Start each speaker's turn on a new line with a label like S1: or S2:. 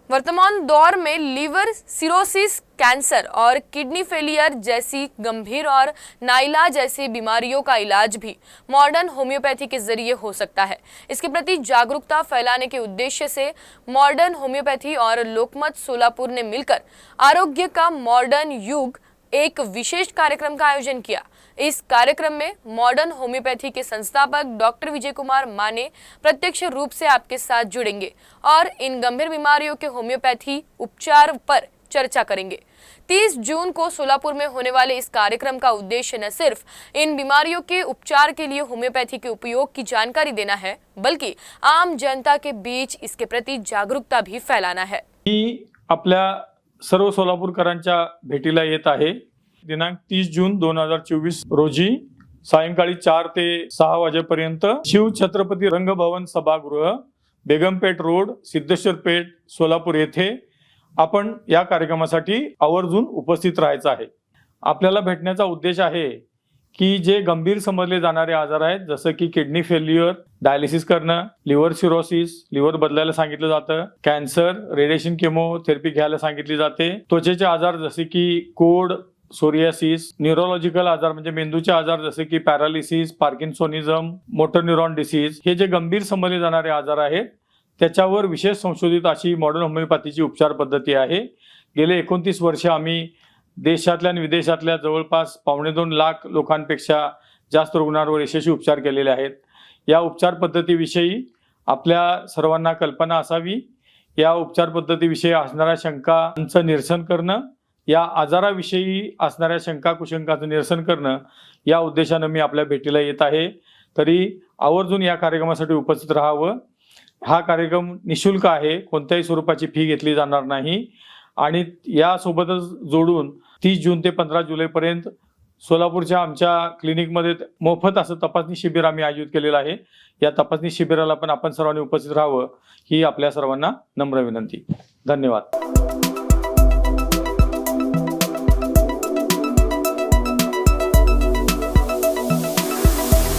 S1: वर्तमान दौर में लीवर सिरोसिस, कैंसर और किडनी फेलियर जैसी गंभीर और नाइलाज ऐसी बीमारियों का इलाज भी मॉडर्न होम्योपैथी के जरिए हो सकता है। इसके प्रति जागरूकता फैलाने के उद्देश्य से मॉडर्न होम्योपैथी और लोकमत सोलापुर ने मिलकर आरोग्य का मॉडर्न युग एक विशेष कार्यक्रम का आयोजन किया। इस कार्यक्रम में मॉडर्न होम्योपैथी के संस्थापक डॉक्टर विजय कुमार माने प्रत्यक्ष रूप से आपके साथ जुड़ेंगे और इन गंभीर बीमारियों के होम्योपैथी उपचार पर चर्चा करेंगे। 30 जून को सोलापुर में होने वाले इस कार्यक्रम का उद्देश्य न सिर्फ इन बीमारियों के उपचार के लिए होम्योपैथी के उपयोग की जानकारी देना है, बल्कि आम जनता के बीच इसके प्रति जागरूकता भी फैलाना है।
S2: आपल्या सर्व सोलापूरकरांच्या भेटीला येत आहे। दिनांक 30 जून 2024 रोजी सायंकाळी 4 ते 6 वाजेपर्यंत शिव छत्रपती रंगभवन सभागृह, बेगमपेठ रोड, सिद्धेश्वर पेठ, सोलापूर येथे आपण या कार्यक्रमासाठी आवर्जून उपस्थित राहायचं आहे। आपल्याला भेटण्याचा उद्देश आहे की जे गंभीर समजले जाणारे आजार आहेत, जसं की किडनी फेल्युअर, डायलिसिस करणं, लिव्हर सिरोसिस, लिव्हर बदलायला सांगितलं जातं, कॅन्सर, रेडिएशन केमोथेरपी घ्यायला सांगितली जाते, त्वचेचे आजार जसे की कोड, सोरियासिस, न्यूरोलॉजिकल आजार म्हणजे मेंदूचे आजार जसे की पॅरालिसिस, पार्किन्सोनिझम, मोटर न्यूरॉन डिसीज, हे जे गंभीर समजले जाणारे आजार आहेत त्याच्यावर विशेष संशोधित अशी मॉडर्न होमिओपॅथीची उपचार पद्धती आहे। गेले 29 वर्ष आम्ही देशातल्या आणि विदेशातल्या जवळपास 2.25 लाख लोकांपेक्षा जास्त रुग्णांवर यशस्वी उपचार केलेले आहेत। या उपचार पद्धतीविषयी आपल्या सर्वांना कल्पना असावी। या उपचार पद्धतीविषयी असणाऱ्या शंकांचं निरसन करणं, या आजाराविषयी असणाऱ्या शंका कुशंकांचं निरसन करणं या उद्देशाने मी आपल्या भेटीला येत आहे। तरी आवर्जून या कार्यक्रमासाठी उपस्थित राहावं। हा कार्यक्रम निशुल्क आहे, कोणत्याही स्वरूपाची फी घेतली जाणार नाही आणि यासोबतच जोडून 30 जून ते 15 जुलैपर्यंत सोलापूरच्या आमच्या क्लिनिकमध्ये मोफत असं तपासणी शिबिर आम्ही आयोजित केलेलं आहे। या तपासणी शिबिराला पण आपण सर्वांनी उपस्थित राहावं ही आपल्या सर्वांना नम्र विनंती। धन्यवाद।